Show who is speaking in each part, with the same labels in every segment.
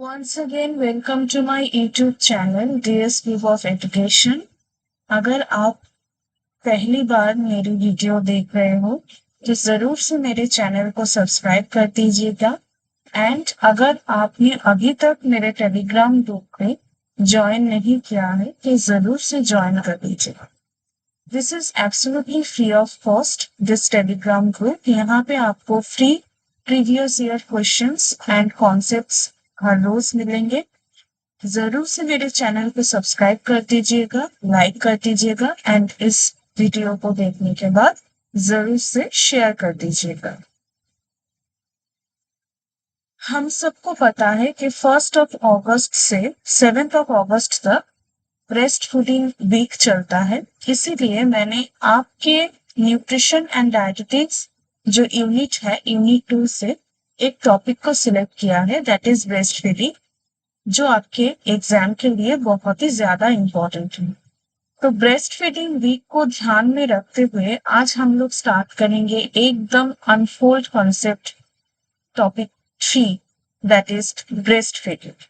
Speaker 1: Once again, welcome to my YouTube channel, DS View of Education. अगर आप पहली बार मेरी वीडियो देख रहे हो तो जरूर से मेरे चैनल को सब्सक्राइब कर दीजिएगा एंड अगर आपने अभी तक मेरे टेलीग्राम ग्रुप में ज्वाइन नहीं किया है तो जरूर से ज्वाइन कर दीजिएगा। This is absolutely free of cost this Telegram group. यहाँ पे आपको free previous year questions and concepts हर रोज मिलेंगे। जरूर से मेरे चैनल को सब्सक्राइब कर दीजिएगा, लाइक कर दीजिएगा एंड इस वीडियो को देखने के बाद जरूर से शेयर कर दीजिएगा। हम सबको पता है कि 1 अगस्त से 7 अगस्त तक ब्रेस्ट फीडिंग वीक चलता है, इसीलिए मैंने आपके न्यूट्रिशन एंड डायटिक्स जो यूनिट है यूनिट 2 से एक टॉपिक को सिलेक्ट किया है, दैट इज ब्रेस्ट फीडिंग, जो आपके एग्जाम के लिए बहुत ही ज्यादा इम्पोर्टेंट है। तो ब्रेस्ट फीडिंग वीक को ध्यान में रखते हुए आज हम लोग स्टार्ट करेंगे एकदम unfold concept topic 3, that is breast feeding.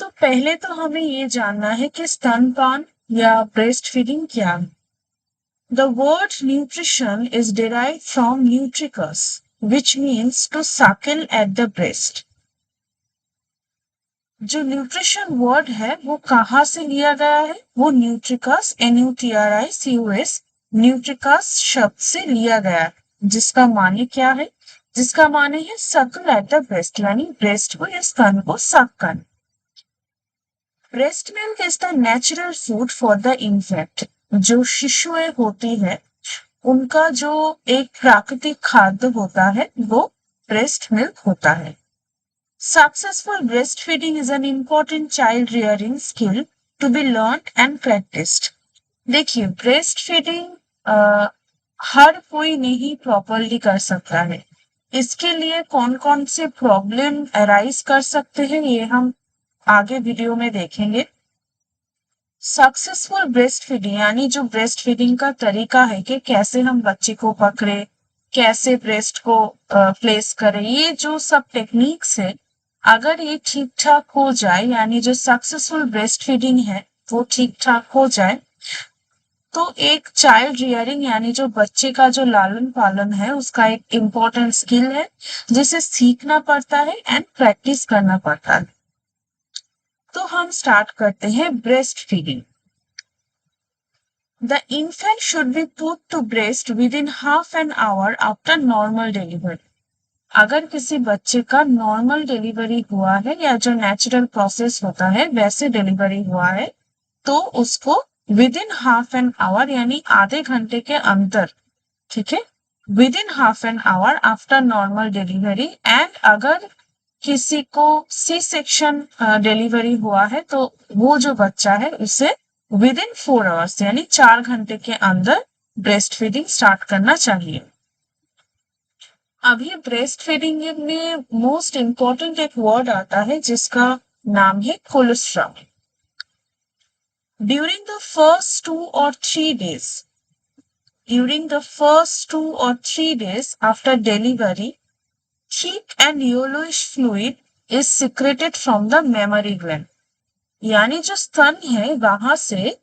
Speaker 1: तो पहले तो हमें ये जानना है कि स्तनपान या ब्रेस्ट फीडिंग क्या है। The word nutrition is derived from nutricus, which means to suckle at the breast. जो न्यूट्रिशन वर्ड है वो कहाँ से लिया गया है? वो न्यूट्रिकस NUTRICUS न्यूट्रिकस शब्द से लिया गया है, जिसका माने क्या है? जिसका माने है सकल एट द ब्रेस्ट, यानी ब्रेस्ट को या स्तन को सक करना। Breast milk is the natural food for the infant. जो शिशुएं होती है उनका जो एक प्राकृतिक खाद्य होता है वो ब्रेस्ट मिल्क होता है। Successful breastfeeding is an important child rearing skill to be learned and practiced. देखिए, ब्रेस्ट फीडिंग हर कोई नहीं प्रॉपरली कर सकता है। इसके लिए कौन कौन से प्रॉब्लम अराइज कर सकते हैं ये हम आगे वीडियो में देखेंगे। सक्सेसफुल ब्रेस्ट फीडिंग यानी जो ब्रेस्ट फीडिंग का तरीका है कि कैसे हम बच्चे को पकड़े, कैसे ब्रेस्ट को प्लेस करें, ये जो सब टेक्निक्स है अगर ये ठीक ठाक हो जाए, यानी जो सक्सेसफुल ब्रेस्ट फीडिंग है वो ठीक ठाक हो जाए, तो एक चाइल्ड रियरिंग यानी जो बच्चे का जो लालन पालन है उसका एक इम्पोर्टेंट स्किल है जिसे सीखना पड़ता है एंड प्रैक्टिस करना पड़ता है। तो हम स्टार्ट करते हैं breast feeding. The infant should be put to breast within half an hour after normal delivery. अगर किसी बच्चे का नॉर्मल डिलीवरी हुआ है या जो नेचुरल प्रोसेस होता है वैसे डिलीवरी हुआ है तो उसको with in half an hour यानी आधे घंटे के अंदर, ठीक है, with in half an hour after normal delivery. And अगर किसी को सी सेक्शन डिलीवरी हुआ है तो वो जो बच्चा है उसे विद इन 4 आवर्स यानी 4 घंटे के अंदर ब्रेस्ट फीडिंग स्टार्ट करना चाहिए। अभी ब्रेस्ट फीडिंग में मोस्ट इंपॉर्टेंट एक वर्ड आता है जिसका नाम है cholesterol. During the first 2 or 3 days after delivery, thick and yellowish fluid is secreted from the mammary gland. यानी जो स्तन है वहां से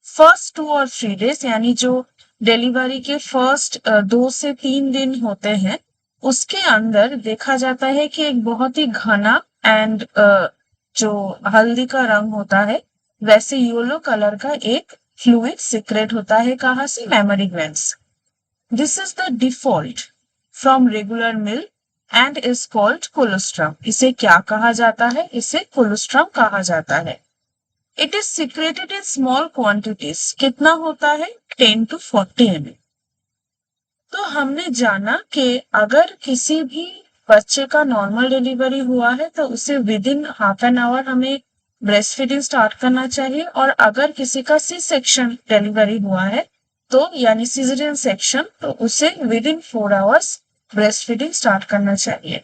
Speaker 1: फर्स्ट 2 और 3 डेज यानी जो डिलीवरी के फर्स्ट 2 से 3 दिन होते हैं उसके अंदर देखा जाता है कि एक बहुत ही घना एंड जो हल्दी का रंग होता है वैसे येलो कलर का एक फ्लूइड सीक्रेट होता है। कहाँ से? Mammary glands. This is the default from regular milk and is called cholesterol. इसे क्या कहा जाता है? इसे कोलेस्ट्रॉल कहा जाता है। It is secreted in small quantities. कितना होता है? 10 to 40 ml। तो हमने जाना कि अगर किसी भी बच्चे का नॉर्मल डिलीवरी हुआ है तो उसे with in half an hour हमें ब्रेस्ट फीडिंग स्टार्ट करना चाहिए, और अगर किसी का सी सेक्शन डिलीवरी हुआ है तो यानी सीजरियन सेक्शन तो उसे with in 4 hours breast feeding start करना चाहिए।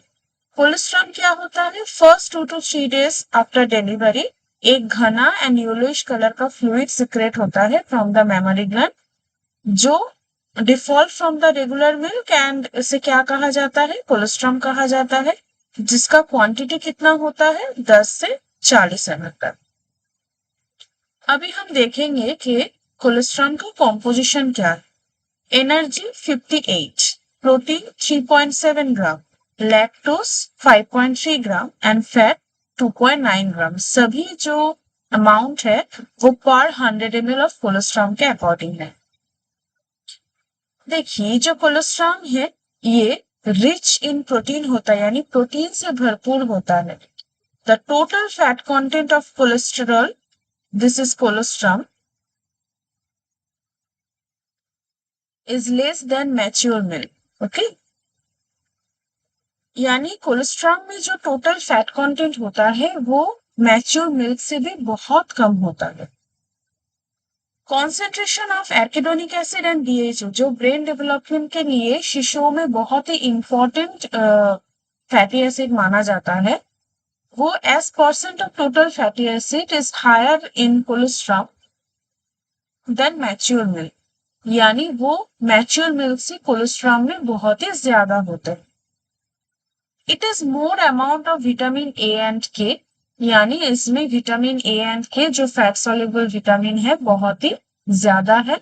Speaker 1: कोलेस्ट्रॉल क्या होता है? First 2 to 3 days after delivery एक घना एंड येलोइश कलर का फ्लूइड सिक्रेट होता है फ्रॉम द मेमोरी ग्लैंड जो default from the regular milk, and इसे क्या कहा जाता है? कोलेस्ट्रॉल कहा जाता है। जिसका क्वांटिटी कितना होता है 10 से 40 ml तक। अभी हम देखेंगे कि कोलेस्ट्रॉल का कॉम्पोजिशन क्या है। Energy 58, protein 3.7 gram, lactose 5.3 gram and fat 2.9 ग्राम। सभी जो अमाउंट है वो पर 100 ml ऑफ कोलेस्ट्रॉल के अकॉर्डिंग है। देखिए जो कोलेस्ट्रॉल है ये रिच इन प्रोटीन होता है, यानी प्रोटीन से भरपूर होता है। The total fat content of cholesterol, this is cholesterol, is less than mature milk. Okay, यानी कोलेस्ट्रॉल में जो टोटल फैट कंटेंट होता है वो मैच्योर मिल्क से भी बहुत कम होता है। Concentration of arachidonic acid and DHA, जो ब्रेन डेवलपमेंट के लिए शिशुओं में बहुत ही इंपॉर्टेंट फैटी एसिड माना जाता है, वो as percent of total fatty acid is higher in cholesterol than mature milk, यानी वो मैच्योर मिल्क से कोलेस्ट्रॉल में बहुत ही ज्यादा होते हैं। It is more amount of vitamin A and के, यानी इसमें विटामिन ए एंड के जो फैट सॉल्युबल विटामिन है बहुत ही ज्यादा है।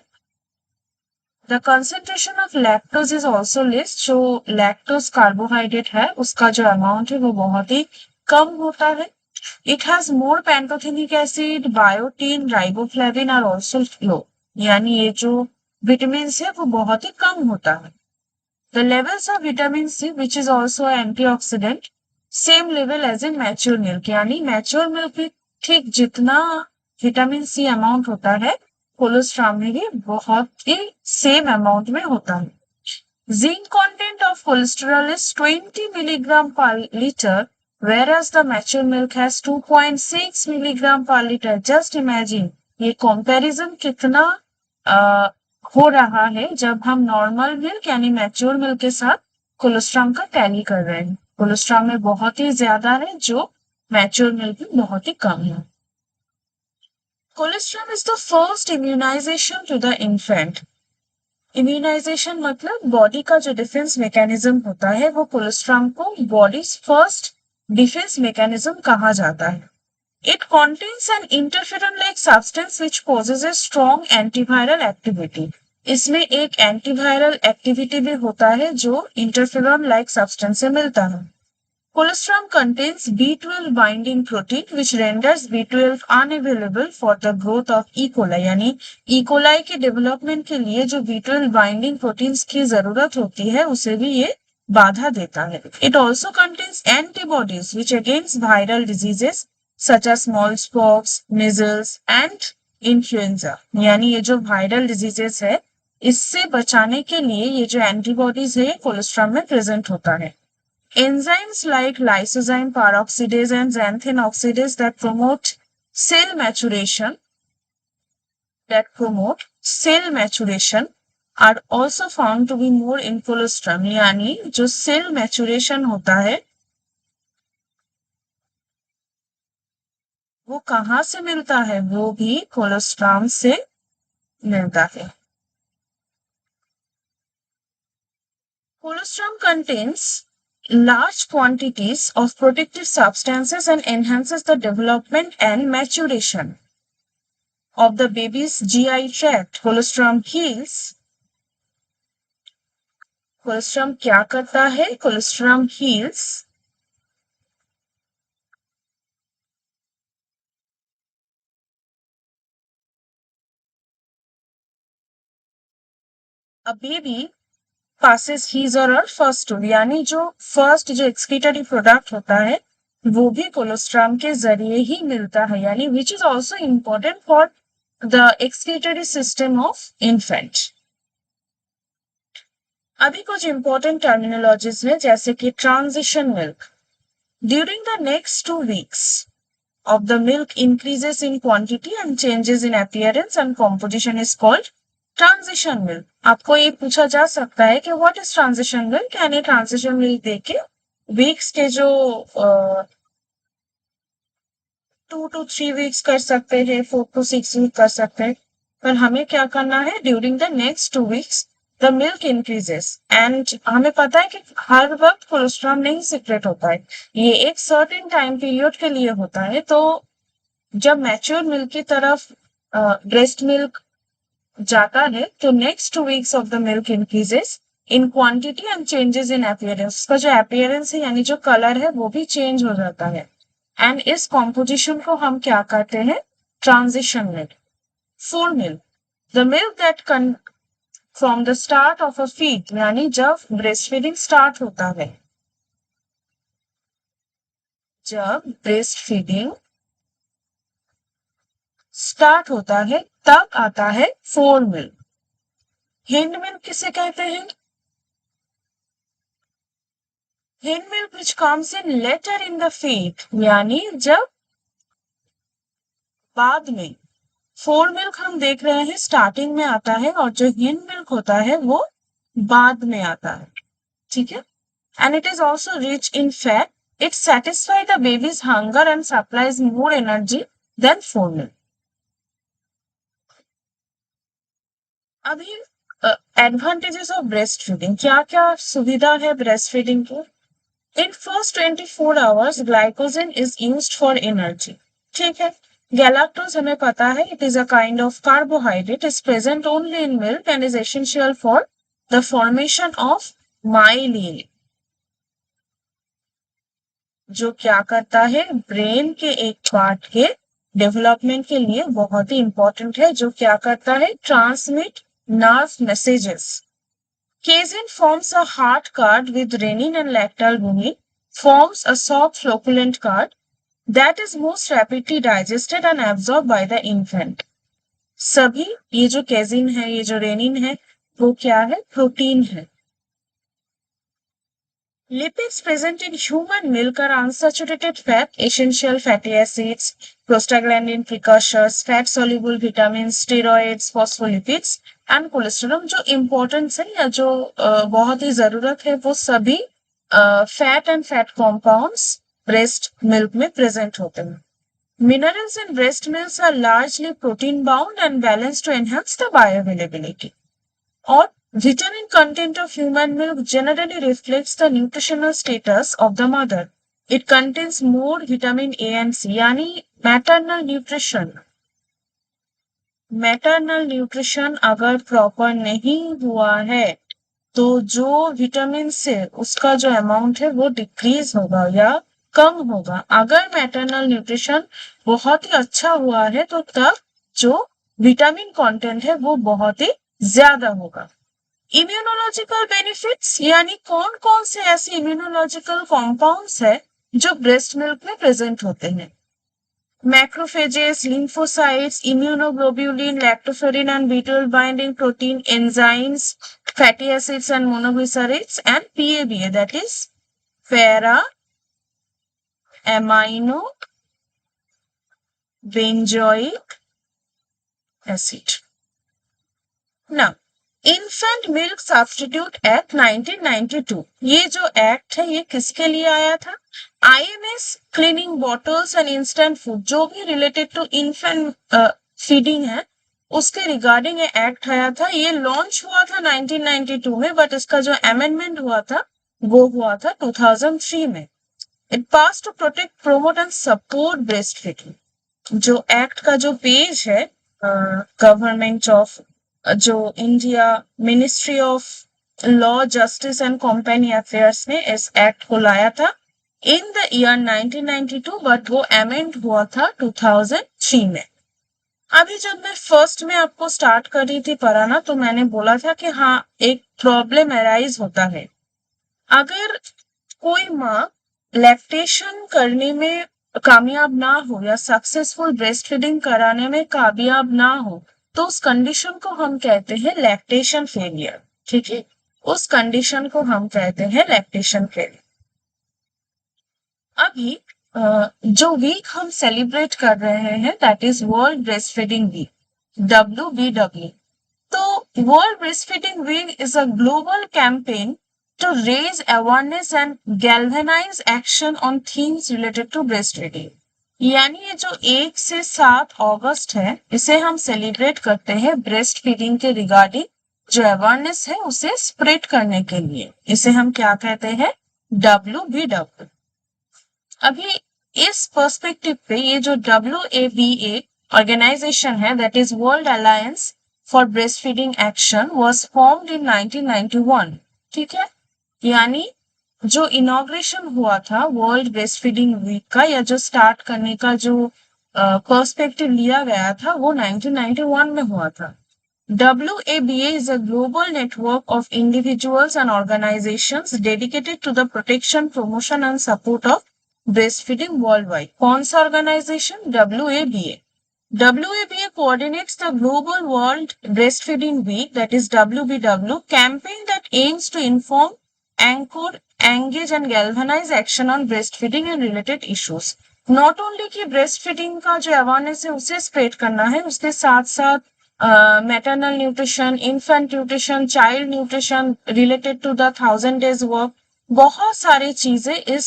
Speaker 1: The concentration of lactose is also less, जो लैक्टोज कार्बोहाइड्रेट है उसका जो अमाउंट है वो बहुत ही कम होता है। It has more pantothenic acid, biotin, riboflavin are also low, यानी ये जो विटामिन है वो बहुत ही कम होता है। The levels of vitamin C, which is also an antioxidant, same level as in mature milk, यानी mature milk में ठीक जितना विटामिन सी अमाउंट होता है कोलेस्ट्रॉल में भी बहुत ही सेम अमाउंट में होता है। Zinc content of cholesterol is 20 milligram per liter, whereas the mature milk has 2.6 milligram per liter. Just imagine ये कंपैरिजन कितना हो रहा है जब हम नॉर्मल मिल्क यानी मैच्योर मिल्क के साथ कोलेस्ट्रॉल का टैली कर रहे हैं। कोलेस्ट्रॉल में बहुत ही ज्यादा है जो मैच्योर मिल्क में बहुत ही कम है। Cholesterol is the first immunization to the infant. Immunization मतलब बॉडी का जो डिफेंस मैकेनिज्म होता है वो कोलेस्ट्रॉल को बॉडी फर्स्ट डिफेंस मैकेनिज्म कहा जाता है। It contains an interferon-like substance which possesses strong antiviral activity. इसमें एक एंटीवायरल एक्टिविटी भी होता है जो इंटरफेरॉन लाइक सब्सटेंस से मिलता है। Cholesterol contains B12 binding protein which renders B12 unavailable for the growth of E. coli, यानी E. coli के डेवलपमेंट के लिए जो B12 binding proteins की जरूरत होती है उसे भी ये बाधा देता है। It also contains antibodies which against viral diseases such as smallpox, measles and influenza, यानी ये जो वायरल डिजीजेस है इससे बचाने के लिए ये जो एंटीबॉडीज है कोलेस्ट्रॉल में प्रेजेंट होता है। Enzymes like lysozyme peroxidase and xanthine oxidase that promote cell maturation are also found to be more in colostrum, यानी जो सेल मैचुरेशन होता है वो कहाँ से मिलता है, वो भी कोलेस्ट्रॉल से मिलता है। Cholesterol contains large quantities of protective substances and enhances the development and maturation of the baby's GI tract. Colostrum heals. Colostrum क्या करता है? Colostrum heals a baby passes his or her first stool, यानी जो first जो excretory product होता है वो भी कोलेस्ट्रॉल के जरिए ही मिलता है, यानी which is also important for the excretory system of infant. अभी कुछ इंपॉर्टेंट टर्मिनोलॉजीज है जैसे कि transition milk. During the next 2 weeks of the milk increases in quantity and changes in appearance and composition is called transition milk. आपको ये पूछा जा सकता है कि व्हाट इज ट्रांजिशन मिल्क, यानी ट्रांजिशन मिल्क देके वीक्स के जो 2 to 3 weeks कर सकते हैं, 4 to 6 weeks कर सकते हैं, पर हमें क्या करना है during the next 2 weeks the milk increases and हमें पता है कि हर वक्त कोलेस्ट्रॉल नहीं सिक्रेट होता है, ये एक सर्टेन टाइम पीरियड के लिए होता है। तो जब मैच्योर मिल्क की तरफ ब्रेस्ट मिल्क जाता है तो next 2 weeks of the milk increases in quantity and changes in appearance. उसका जो अपीयरेंस है यानी जो कलर है वो भी चेंज हो जाता है। एंड इस कॉम्पोजिशन को हम क्या कहते हैं? Transition milk. Full milk, the milk that from the start of a feed, यानी जब ब्रेस्ट फीडिंग स्टार्ट होता है, जब ब्रेस्ट फीडिंग स्टार्ट होता है तब आता है फोर मिल्क। हिंड मिल्क किसे कहते हैं? Hind milk which comes in later in the feed, यानी जब बाद में। फोर मिल्क हम देख रहे हैं स्टार्टिंग में आता है और जो हिंड मिल्क होता है वो बाद में आता है, ठीक है। And it is also rich in fat, it satisfies the baby's hunger and supplies more energy than four milk. अभी एडवांटेजेस ऑफ ब्रेस्ट फीडिंग, क्या क्या सुविधा है ब्रेस्ट फीडिंग की? In first 24 hours glycogen is used for energy, ठीक है। गैलाक्टोज हमें पता है it is a kind of carbohydrate, is present only in milk and is essential for the formation of myelin, जो क्या करता है? ब्रेन के एक पार्ट के डेवलपमेंट के लिए बहुत ही इंपॉर्टेंट है, जो क्या करता है? Transmit nerve messages. Casein forms a hard curd with rennin and lactalbumin, forms a soft flocculent curd that is most rapidly digested and absorb by the infant. सभी ये जो केजिन है, ये जो रेनिन है, वो क्या है? प्रोटीन है। Lipids present in human milk are unsaturated fat, essential fatty acids, prostaglandin precursors, fat-soluble vitamins, steroids, phospholipids and cholesterol। जो इम्पोर्टेंट है या जो बहुत ही जरूरत है वो सभी fat and fat compounds breast milk में प्रेजेंट होते हैं। Minerals in breast milks are largely protein bound and balanced to enhance the bioavailability. और vitamin content of human milk generally reflects the nutritional status of the mother. It contains more vitamin A and C, यानी maternal nutrition। Maternal nutrition अगर proper नहीं हुआ है तो जो vitamin से उसका जो अमाउंट है वो डिक्रीज होगा या कम होगा। अगर मैटरनल न्यूट्रिशन बहुत ही अच्छा हुआ है तो तब जो विटामिन कंटेंट है वो बहुत ही ज्यादा होगा। इम्यूनोलॉजिकल बेनिफिट्स, यानी कौन कौन से ऐसे इम्यूनोलॉजिकल कॉम्पाउंड्स है जो ब्रेस्ट मिल्क में प्रेजेंट होते हैं? Macrophages, lymphocytes, immunoglobulin, lactoferrin and beetle binding protein, enzymes, fatty acids and monoglycerides and PABA, that is para amino benzoic acid. Now infant milk substitute act 1992, ये जो act है ये किसके लिए आया था? IMS cleaning bottles and instant food, जो भी रिलेटेड टू इन्फेंट फीडिंग है उसके रिगार्डिंग ये एक्ट आया था। ये लॉन्च हुआ था 1992 में, बट इसका जो अमेंडमेंट हुआ था वो हुआ था 2003 में। It pass to protect, promote and support breast feeding. जो एक्ट का जो पेज है गवर्नमेंट ऑफ जो India ministry of law, justice and company affairs ने इस एक्ट को लाया था इन द ईयर 1992, बट वो अमेंड हुआ था 2003 में। अभी जब मैं फर्स्ट में आपको स्टार्ट कर रही थी पढ़ाना तो मैंने बोला था कि हाँ एक प्रॉब्लम अराइज होता है अगर कोई माँ लैक्टेशन करने में कामयाब ना हो या सक्सेसफुल ब्रेस्ट फीडिंग कराने में कामयाब ना हो तो उस कंडीशन को हम कहते हैं लैक्टेशन फेलियर, ठीक है। उस कंडीशन को हम कहते हैं लैक्टेशन फेलियर। अभी जो वीक हम सेलिब्रेट कर रहे हैं that is world breast feeding week, WBW। तो world breast feeding week is a global campaign to raise awareness and galvanize action on themes related to breastfeeding। यानी ये जो 1 से 7 अगस्त है इसे हम सेलिब्रेट करते हैं ब्रेस्ट फीडिंग के रिगार्डिंग जो अवेयरनेस है उसे स्प्रेड करने के लिए। इसे हम क्या कहते हैं? WBW। अभी इस पर्सपेक्टिव पे ये जो WABA ऑर्गेनाइजेशन है, that is world alliance for breast feeding action, was formed in 1991। ठीक है, यानी जो इनॉग्रेशन हुआ था वर्ल्ड ब्रेस्ट फीडिंग वीक का, या जो स्टार्ट करने का जो पर्सपेक्टिव लिया गया था, वो 1991 में हुआ था। WABA is a global network of individuals and organizations dedicated to the protection, promotion and support of breastfeeding worldwide. कौन सा organization? WABA. WABA coordinates the Global World Breastfeeding Week, that is WBW, campaign that aims to inform, anchor, engage and galvanize action on breastfeeding and related issues. Not only कि breastfeeding का जो awareness है उसे spread करना है, उसके साथ साथ maternal nutrition, infant nutrition, child nutrition related to the 1000 days work, बहुत सारी चीजें इस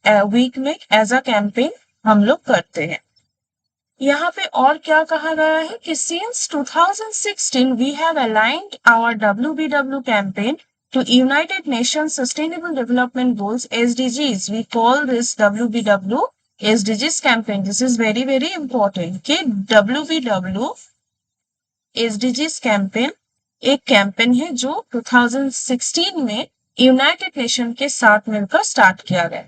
Speaker 1: वीक में एज अ कैंपेन हम लोग करते हैं। यहाँ पे और क्या कहा गया है कि since 2016 we have aligned our WBW campaign to United Nations Sustainable Development Goals SDGs. We call this WBW SDGs campaign. This is very very important कि WBW SDGs कैंपेन एक कैंपेन है जो 2016 में यूनाइटेड नेशन के साथ मिलकर start किया गया।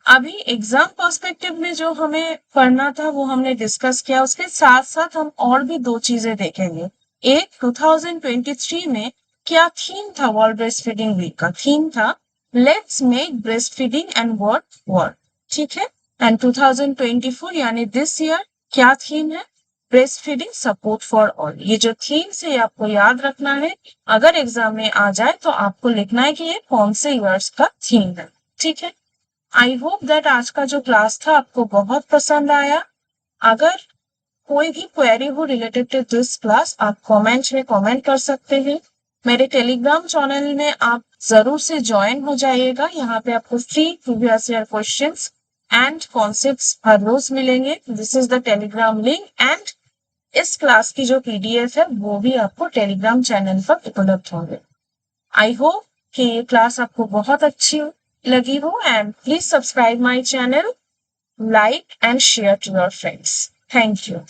Speaker 1: अभी एग्जाम पर्सपेक्टिव में जो हमें पढ़ना था वो हमने डिस्कस किया, उसके साथ साथ हम और भी दो चीजें देखेंगे। एक, 2023 में क्या थीम था वर्ल्ड ब्रेस्ट फीडिंग वीक का? थीम था let's make breast feeding and work. ठीक है। एंड 2024 यानी दिस ईयर क्या थीम है? Breast feeding support for all. ये जो थीम से आपको याद रखना है, अगर एग्जाम में आ जाए तो आपको लिखना है कि ये कौन से ईयर्स का थीम है। ठीक है। आई होप दैट आज का जो क्लास था आपको बहुत पसंद आया। अगर कोई भी क्वेरी हो रिलेटेड टू दिस क्लास, आप कमेंट्स में कमेंट कर सकते हैं। मेरे टेलीग्राम चैनल में आप जरूर से ज्वाइन हो जाइएगा। यहाँ पे आपको free previous year questions and concepts हर रोज मिलेंगे। This is the Telegram link and इस क्लास की जो PDF है वो भी आपको टेलीग्राम चैनल पर उपलब्ध होंगे। आई होप कि ये क्लास आपको बहुत अच्छी लगी हो and please subscribe my channel, like and share to your friends. Thank you.